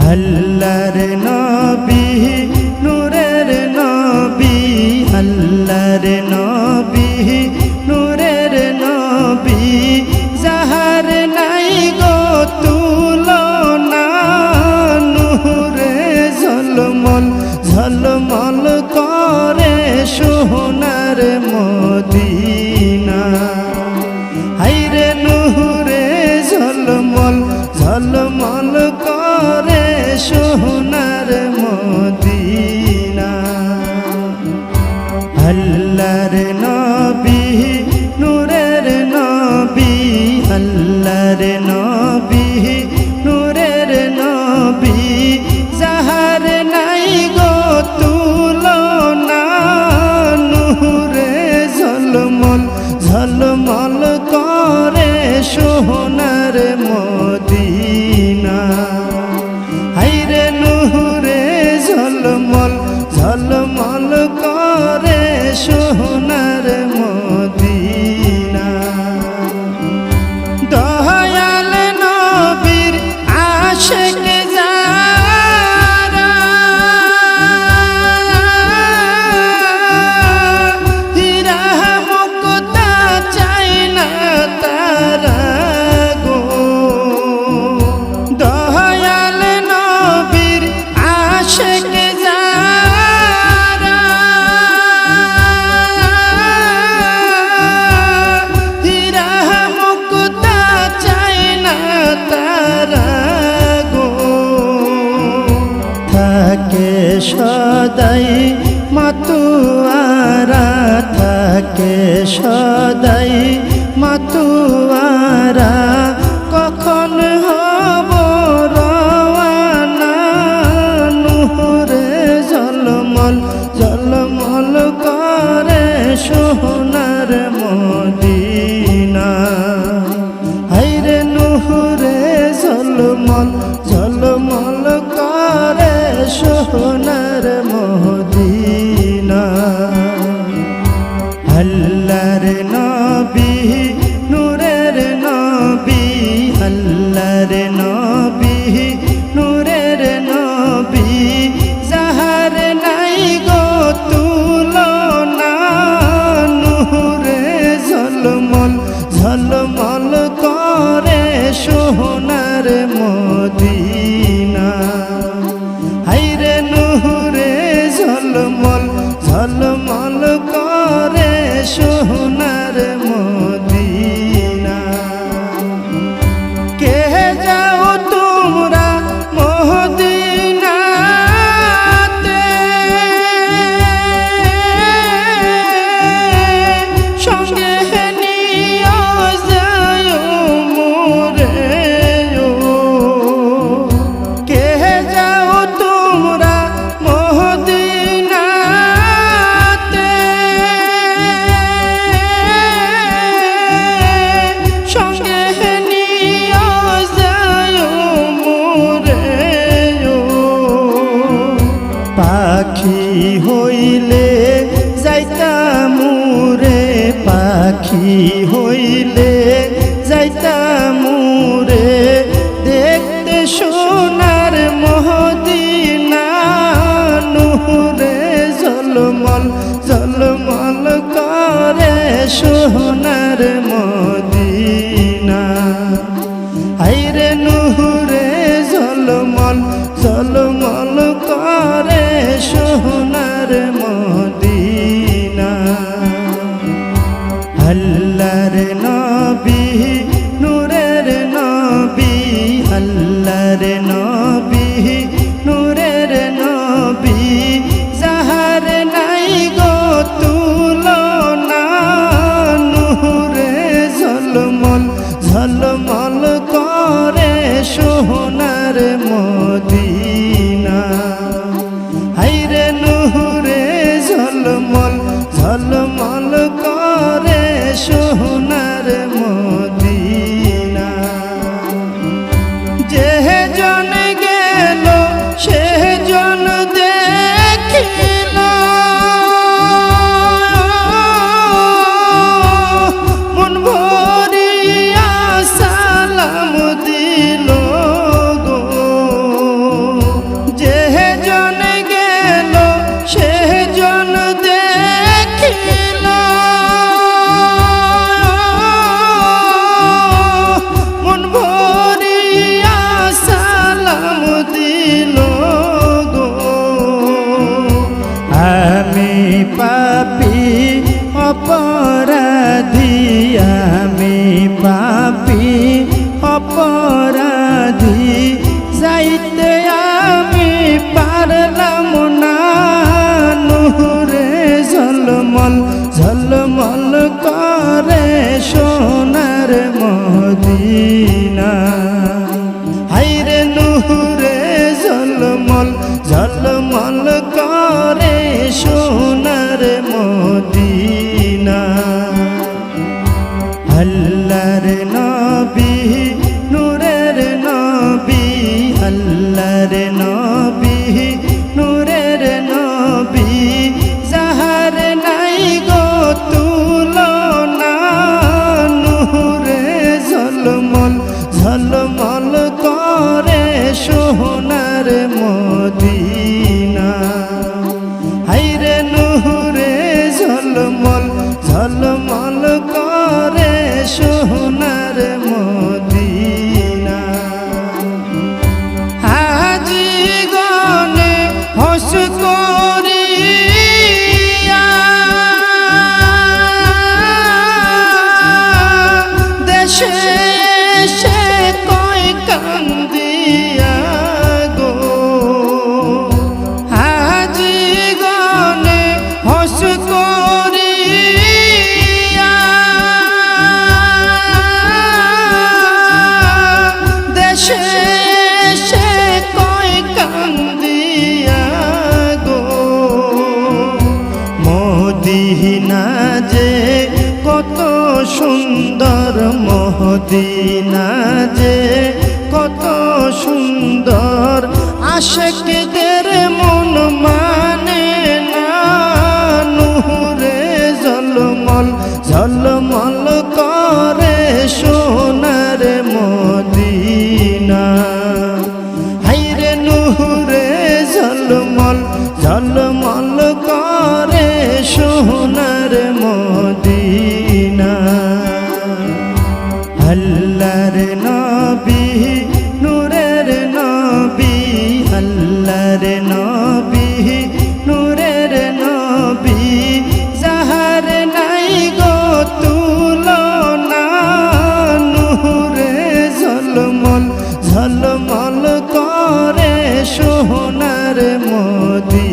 আল্লাহর নবী নূরের নবী, আল্লাহর নবী নূরের নবী, যাহার নাই গো তুলনা। নূরে ঝলমল ঝলমল করে সোনার মদিনা। হায়রে নূরে ঝলমল ঝলমল করে সোনার মদিনা। আল্লাহর নবী নূরের নবী, আল্লাহর নবী নূরের নবী, যাহার নাই গো তুলনা। নূরে ঝলমল ঝলমল করে সোনার মদিনা। হায়রে নূরে ঝলমল ঝলমল করে সোনার মদিনা। দয়াল নবীর আশিক যারা, হীরা মুক্তা চাই না তারা গো। দয়াল নবীর আশিক যারা, হীরা মুক্তা চাই না তারা গো। থাকে সদাই মাতুয়ারা, থাকে সদাই মাতুয়ারা, কখন হব রওয়ানা। নূরে ঝলমল ঝলমল করে সোনার মদিনা। হায়রে নূরে ঝলমল ঝলমল করে সোনার মদিনা। আল্লাহর নবী নূরের নবী, আল্লাহর নবী নূরের নবী, যাহার নাই গো তুলনা। নূরে ঝলমল ঝলমল করে সোনার মদিনা। হায়রে নূরে ঝলমল ঝলমল করে সোনার মদিনা। কে যাও তোমরা মদিনাতে, সঙ্গে নিয়ে যায় মোরে। কে যাও তোমরা মদিনাতে, সঙ্গে নিয়ে যায় মোরে। পাখি হইলে যাইতাম রে, পাখি হইলে যাইতাম রে, দেখতে সোনার মদিনা। নূরে ঝলমল ঝলমল করে সোনার মদিনা। হায়রে নূরে ঝলমল ঝলমল করে সোনার মদিনা। আল্লাহর নবী নূরের নবী, আল্লাহর নবী নূরের নবী, যাহার নাই গো তুলনা। নূরে ঝলমল ঝলমল করে সোনার মদিনা। হায়রে নূরে ঝলমল ঝলমল করে সোনার মদিনা। যে জন গেল সে জন দেখিল, মন ভরিয়া সালাম দিল গো। চাইতে আমি পারলাম না, নূরে ঝলমল ঝলমল করে সোনার মদিনা। হায়রে নূরে ঝলমল ঝলমল করে সোনার মদিনা। আল্লাহর নবী নূরের নবী, আল্লাহর নবী নূরের নবী, যাহার নাই গো তুলনা, নূরে ঝলমল ঝলমল করে সোনার মদিনা। হায়রে নূরে ঝলমল ঝলমল করে সোনার মদিনা। হাজি গনে হস করিয়া দেশে সে কয় কান্দিয়া গো, হাজি গনে হস করিয়া দেশে সে কয় কান্দিয়া গো। মদিনা যে কত সুন্দর, মদিনা যে কত সুন্দর, আশিকদের মন মানে না, নূরে ঝলমল ঝলমল করে সোনার মদিনা। হায়রে নূরে ঝলমল ঝলমল করে সোনার মদিনা। আল্লাহর নবী নূরের নবী, আল্লাহর নবী নূরের নবী, যাহার নাই গো তুলনা, নূরে ঝলমল ঝলমল করে সোনার মদিনা।